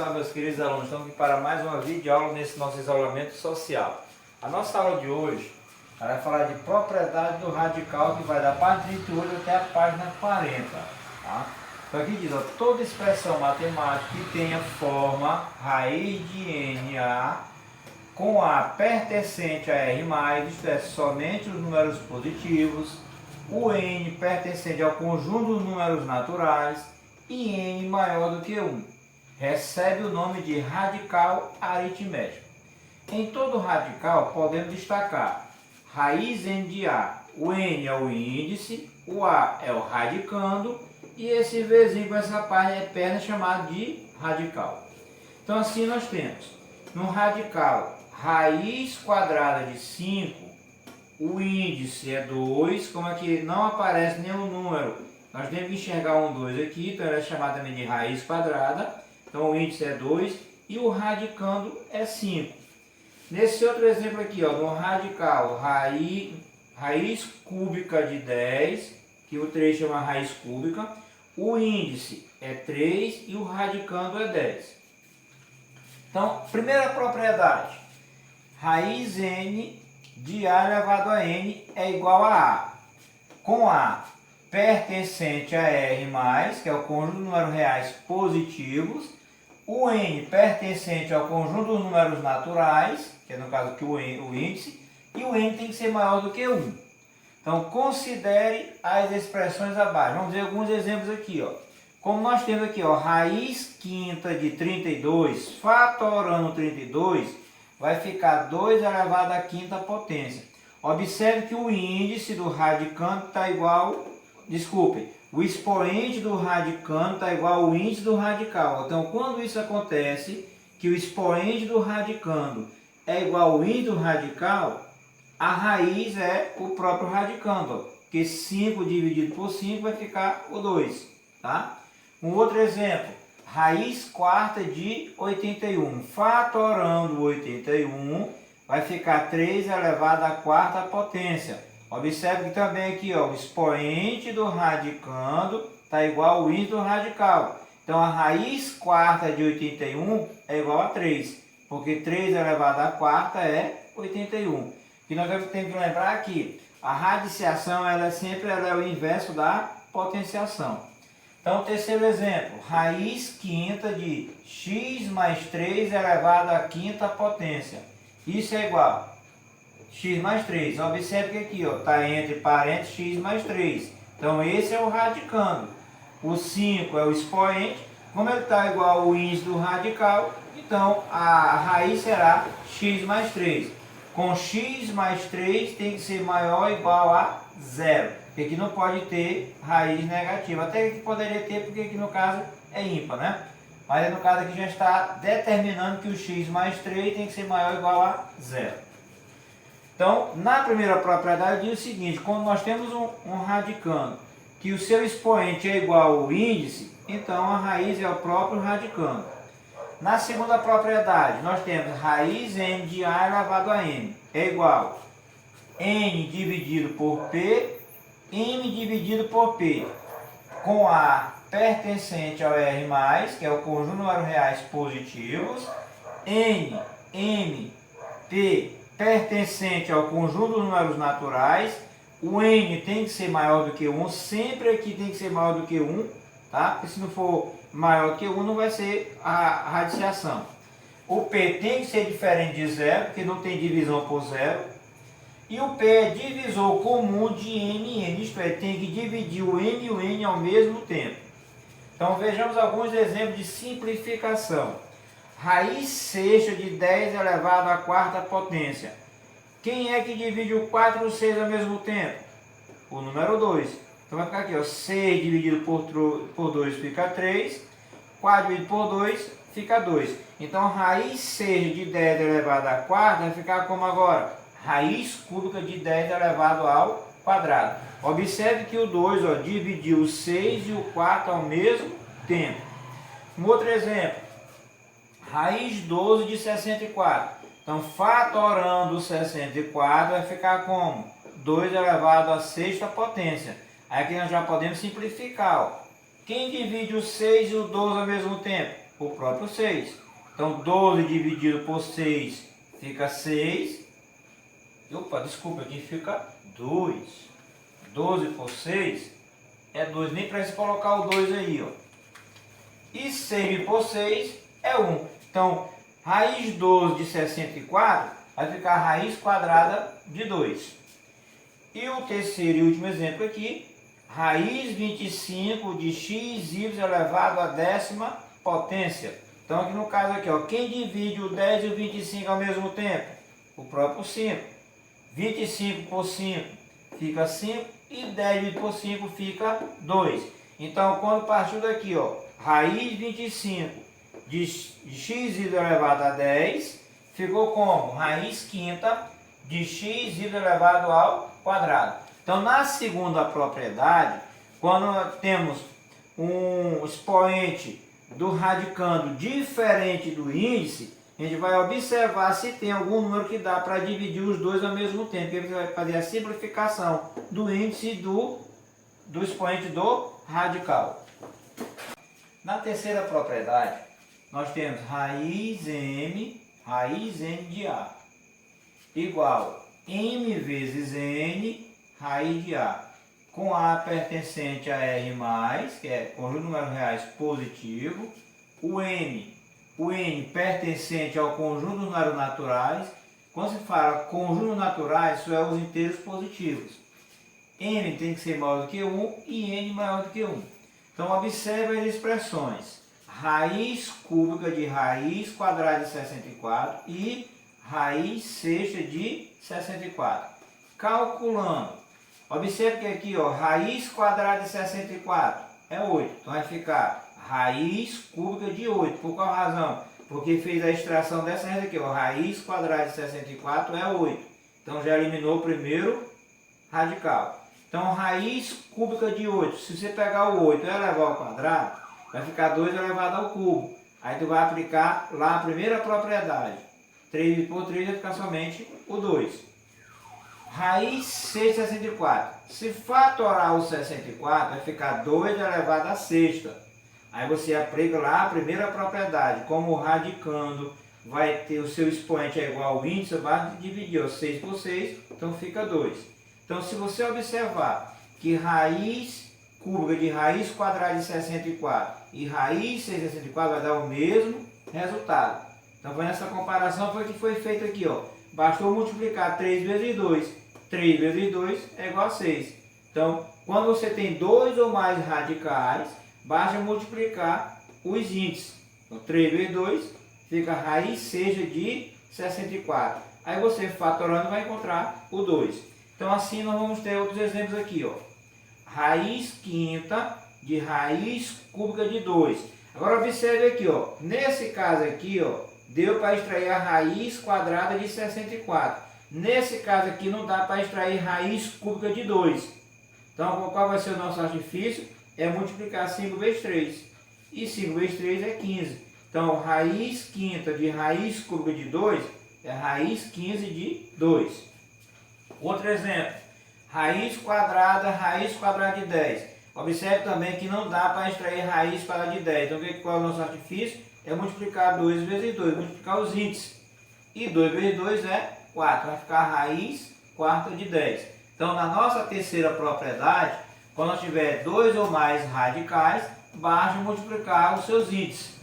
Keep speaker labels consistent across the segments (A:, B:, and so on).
A: salve, meus queridos alunos. Estamos aqui para mais uma videoaula nesse nosso isolamento social. A nossa aula de hoje vai falar de propriedade do radical, que vai da página 38 até a página 40. Tá? Então aqui diz, ó, toda expressão matemática que tenha forma raiz de NA com A pertencente a R+, isto é, somente os números positivos, o N pertencente ao conjunto dos números naturais e N maior do que 1. Recebe o nome de radical aritmético. Em todo radical podemos destacar raiz N de A. O N é o índice, o A é o radicando e esse Vzinho com essa parte perna é chamado de radical. Então assim nós temos no radical raiz quadrada de 5, o índice é 2, como aqui não aparece nenhum número, nós temos que enxergar um 2 aqui, então ela é chamada também de raiz quadrada, então o índice é 2 e o radicando é 5. Nesse outro exemplo aqui, ó, no radical raiz cúbica de 10, que o 3 chama raiz cúbica, o índice é 3 e o radicando é 10. Então, primeira propriedade, raiz n de A elevado a n é igual a A. Com A pertencente a R+, que é o conjunto de números reais positivos, o N pertencente ao conjunto dos números naturais, que é no caso aqui o índice, e o N tem que ser maior do que 1. Então, considere as expressões abaixo. Vamos ver alguns exemplos aqui, ó. Como nós temos aqui, ó, raiz quinta de 32, fatorando 32, vai ficar 2 elevado à quinta potência. Observe que o índice do radicando está igual, o expoente do radicando está igual ao índice do radical. Então, quando isso acontece, que o expoente do radicando é igual ao índice do radical, a raiz é o próprio radicando, ó, porque 5 dividido por 5 vai ficar o 2. Tá? Um outro exemplo, raiz quarta de 81, fatorando 81, vai ficar 3 elevado à quarta potência. Observe que também aqui, ó, o expoente do radicando está igual ao índice do radical. Então, a raiz quarta de 81 é igual a 3, porque 3 elevado à quarta é 81. E nós temos que lembrar aqui, a radiciação ela é o inverso da potenciação. Então, terceiro exemplo, raiz quinta de x mais 3 elevado à quinta potência. Isso é igual a x mais 3. Observe que aqui está entre parênteses x mais 3. Então, esse é o radicando. O 5 é o expoente. Como ele está igual ao índice do radical, então a raiz será x mais 3. Com x mais 3 tem que ser maior ou igual a 0. Porque aqui não pode ter raiz negativa. Até que poderia ter, porque aqui no caso é ímpar, né? Mas no caso aqui já está determinando que o x mais 3 tem que ser maior ou igual a 0. Então, na primeira propriedade diz o seguinte, quando nós temos um radicando que o seu expoente é igual ao índice, então a raiz é o próprio radicando. Na segunda propriedade, nós temos raiz n de A elevado a n é igual a n dividido por p, m dividido por p, com A pertencente ao R+, que é o conjunto de números reais positivos, n, m, p pertencente ao conjunto dos números naturais, o n tem que ser maior do que 1, sempre aqui tem que ser maior do que 1, tá? Porque se não for maior do que 1, não vai ser a radiciação. O p tem que ser diferente de 0, porque não tem divisão por 0. E o p é divisor comum de n e n, isto é, tem que dividir o m e o n ao mesmo tempo. Então vejamos alguns exemplos de simplificação. Raiz sexta de 10 elevado à quarta potência. Quem é que divide o 4 e o 6 ao mesmo tempo? O número 2. Então vai ficar aqui, ó, 6 dividido por 2 fica 3, 4 dividido por 2 fica 2. Então raiz sexta de 10 elevado à quarta vai ficar como agora? Raiz cúbica de 10 elevado ao quadrado. Observe que o 2 ó, dividiu o 6 e o 4 ao mesmo tempo. Um outro exemplo. Raiz 12 de 64. Então, fatorando 64 vai ficar como? 2 elevado à sexta potência. Aí aqui nós já podemos simplificar. Ó. Quem divide o 6 e o 12 ao mesmo tempo? o próprio 6. Então 12 dividido por 6 fica 6. Opa, desculpa, aqui fica 2. 12 por 6 é 2, nem precisa colocar o 2 aí, ó. E 6 por 6 é 1. Então, raiz 12 de 64 vai ficar a raiz quadrada de 2. E o terceiro e último exemplo aqui, raiz 25 de xy elevado à 10ª potência. Então, aqui no caso aqui, ó, quem divide o 10 e o 25 ao mesmo tempo? O próprio 5. 25 por 5 fica 5 e 10 dividido por 5 fica 2. Então, quando partiu daqui, ó, raiz 25 de xy elevado a 10, ficou como? Raiz quinta de xy elevado ao quadrado. Então, na segunda propriedade, quando temos um expoente do radicando diferente do índice, a gente vai observar se tem algum número que dá para dividir os dois ao mesmo tempo. Porque você vai fazer a simplificação do índice do expoente do radical. Na terceira propriedade, nós temos raiz m de A igual m vezes n raiz de A, com A pertencente a R+, que é conjunto de números reais positivo, o N pertencente ao conjunto dos números naturais. Quando se fala conjunto naturais, isso é os inteiros positivos. M tem que ser maior do que 1 e N maior do que 1. Então, observe as expressões. Raiz cúbica de raiz quadrada de 64 e raiz sexta de 64. Calculando. Observe que aqui, ó, raiz quadrada de 64 é 8. Então, vai ficar raiz cúbica de 8. Por qual razão? Porque fez a extração dessa raiz aqui, ó, raiz quadrada de 64 é 8. Então, já eliminou o primeiro radical. Então, raiz cúbica de 8, se você pegar o 8 e elevar ao quadrado, vai ficar 2 elevado ao cubo. Aí tu vai aplicar lá a primeira propriedade. 3 por 3 vai ficar somente o 2. Raiz 6 de 64. Se fatorar o 64, vai ficar 2 elevado à sexta. Aí você aplica lá a primeira propriedade. Como o radicando vai ter o seu expoente é igual ao índice, vai dividir 6 por 6, então fica 2. Então, se você observar que raiz cúbica de raiz quadrada de 64 e raiz 6 de 64 vai dar o mesmo resultado. Então, nessa comparação foi que foi feito aqui, ó. Bastou multiplicar 3 vezes 2. 3 vezes 2 é igual a 6. Então, quando você tem dois ou mais radicais, basta multiplicar os índices. Então, 3 vezes 2 fica raiz seja de 64. Aí você fatorando vai encontrar o 2. Então, assim nós vamos ter outros exemplos aqui, ó. Raiz quinta de raiz cúbica de 2. Agora observe aqui, ó. Nesse caso aqui, ó, deu para extrair a raiz quadrada de 64. Nesse caso aqui não dá para extrair raiz cúbica de 2. Então, qual vai ser o nosso artifício? É multiplicar 5 vezes 3. E 5 vezes 3 é 15. Então, raiz quinta de raiz cúbica de 2 é raiz 15 de 2. Outro exemplo, raiz quadrada de 10. Observe também que não dá para extrair raiz quadrada de 10. Então, qual é o nosso artifício? É multiplicar 2 vezes 2, multiplicar os índices. E 2 vezes 2 é 4, vai ficar raiz quarta de 10. Então, na nossa terceira propriedade, quando nós tiver dois ou mais radicais, basta multiplicar os seus índices.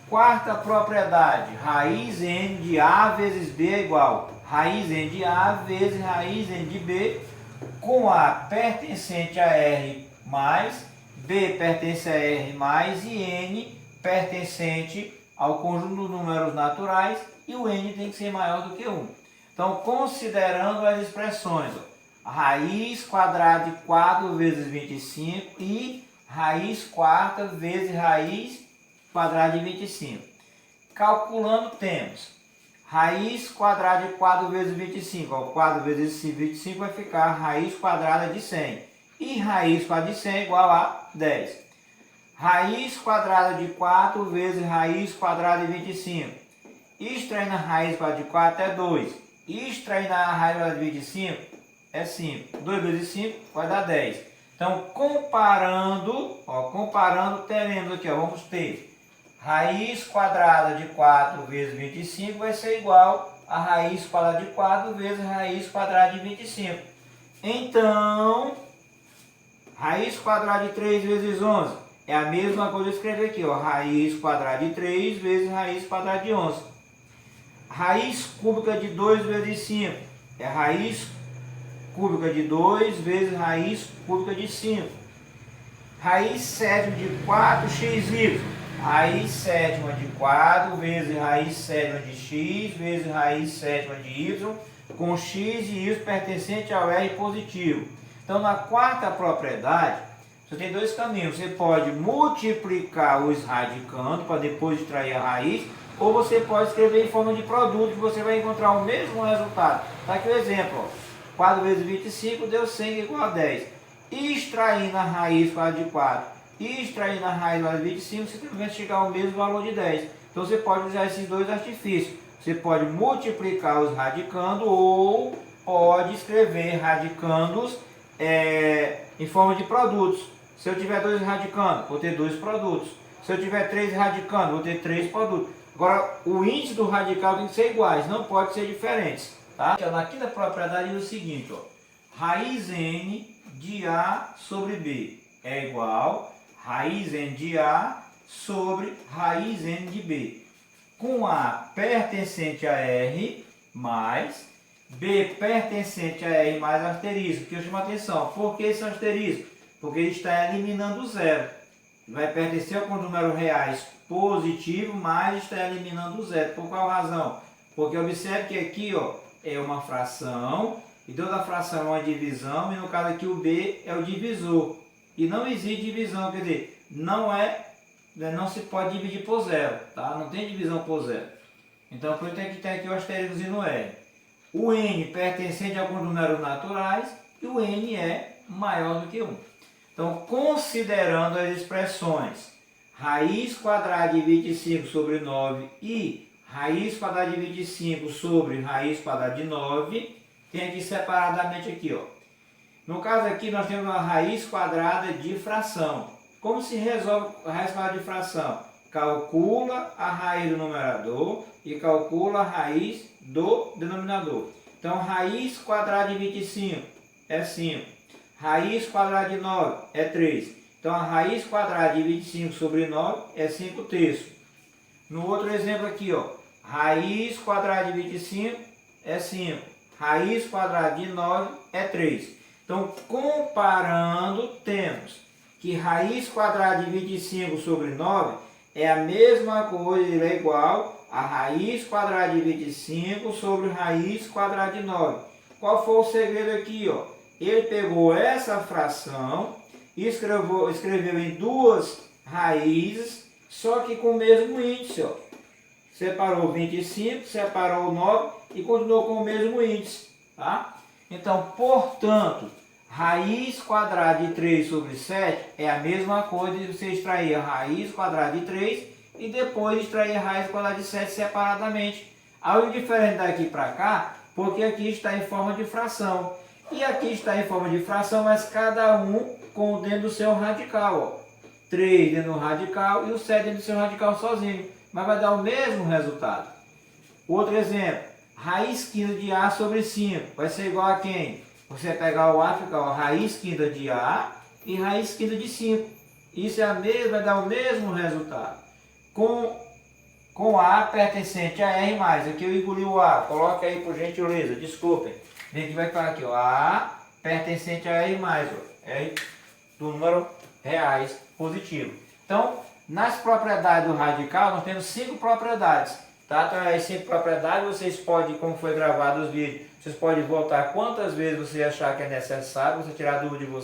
A: Quarta propriedade, raiz n de A vezes B é igual raiz n de A vezes raiz n de B, com A pertencente a R mais, B pertence a R mais e N pertencente ao conjunto dos números naturais e o N tem que ser maior do que 1. Então, considerando as expressões, ó, raiz quadrada de 4 vezes 25 e raiz quarta vezes raiz quadrada de 25. Calculando, temos raiz quadrada de 4 vezes 25. Ó, 4 vezes 25 vai ficar raiz quadrada de 100. E raiz quadrada de 100 é igual a 10. Raiz quadrada de 4 vezes raiz quadrada de 25. Extraindo a raiz quadrada de 4 é 2. Extraindo a raiz quadrada de 25 é 5. 2 vezes 5 vai dar 10. Então, comparando, teremos aqui, ó, vamos ter raiz quadrada de 4 vezes 25 vai ser igual a raiz quadrada de 4 vezes raiz quadrada de 25. Então, raiz quadrada de 3 vezes 11 é a mesma coisa que eu escrever aqui, ó, raiz quadrada de 3 vezes raiz quadrada de 11. Raiz cúbica de 2 vezes 5 é raiz cúbica de 2 vezes raiz cúbica de 5. Raiz sétima de 4xy, raiz sétima de 4 vezes raiz sétima de x vezes raiz sétima de y, com x e y pertencente ao R positivo. Então, na quarta propriedade, você tem dois caminhos. Você pode multiplicar os radicandos para depois extrair a raiz, ou você pode escrever em forma de produto, que você vai encontrar o mesmo resultado. Está aqui o exemplo. Ó. 4 vezes 25 deu 100, que é igual a 10. Extraindo a raiz quadrada de 4 e extraindo a raiz quadrada de 25, você vai chegar ao mesmo valor de 10. Então, você pode usar esses dois artifícios. Você pode multiplicar os radicandos ou pode escrever radicandos em forma de produtos. Se eu tiver 2 radicandos, vou ter 2 produtos. Se eu tiver 3 radicandos, vou ter 3 produtos. Agora, o índice do radical tem que ser iguais, não pode ser diferentes. Tá? Na quinta propriedade diz o seguinte, ó, raiz n de A sobre B é igual a raiz n de A sobre raiz n de B. Com A pertencente a R mais B pertencente a R mais asterisco. Que eu chamo a atenção. Por que esse asterisco? Porque ele está eliminando o zero. Vai pertencer ao conjunto de números reais positivo, mas está eliminando o zero. Por qual razão? Porque observe que aqui ó, é uma fração, e toda fração é uma divisão, e no caso aqui o B é o divisor. E não existe divisão, quer dizer, não se pode dividir por zero, tá? Não tem divisão por zero. Então por isso tem que ter aqui o asterisco no R. O N pertencente a alguns números naturais e o N é maior do que 1. Então, considerando as expressões raiz quadrada de 25 sobre 9 e raiz quadrada de 25 sobre raiz quadrada de 9, tem aqui separadamente aqui, ó. No caso aqui nós temos uma raiz quadrada de fração. Como se resolve a raiz quadrada de fração? Calcula a raiz do numerador e calcula a raiz do denominador. Então, raiz quadrada de 25 é 5. Raiz quadrada de 9 é 3. Então, a raiz quadrada de 25 sobre 9 é 5 terços. No outro exemplo aqui, ó, raiz quadrada de 25 é 5. Raiz quadrada de 9 é 3. Então, comparando, temos que raiz quadrada de 25 sobre 9 é a mesma coisa, ele é igual a raiz quadrada de 25 sobre raiz quadrada de 9. Qual foi o segredo aqui, ó? Ele pegou essa fração e escreveu em duas raízes, só que com o mesmo índice, ó. Separou 25, separou 9 e continuou com o mesmo índice, tá? Então, portanto, raiz quadrada de 3 sobre 7 é a mesma coisa de você extrair a raiz quadrada de 3 e depois extrair a raiz quadrada de 7 separadamente. Algo diferente daqui para cá, porque aqui está em forma de fração. E aqui está em forma de fração, mas cada um com dentro do seu radical. Ó. 3 dentro do radical e o 7 dentro do seu radical sozinho. Mas vai dar o mesmo resultado. Outro exemplo. Raiz quinta de A sobre 5. Vai ser igual a quem? Você pegar o A e ficar ó, raiz quinta de A e raiz quinta de 5. Isso é a mesma, vai dar o mesmo resultado. Com A pertencente a R mais. Aqui eu engoli o A. Coloque aí por gentileza. Desculpem. Vem aqui, vai falar aqui, ó, A pertencente a R mais, ó, R do número reais positivo. Então, nas propriedades do radical, nós temos 5 propriedades, tá? Então, as 5 propriedades, vocês podem, como foi gravado os vídeos, vocês podem voltar quantas vezes você achar que é necessário, você tirar a dúvida de vocês.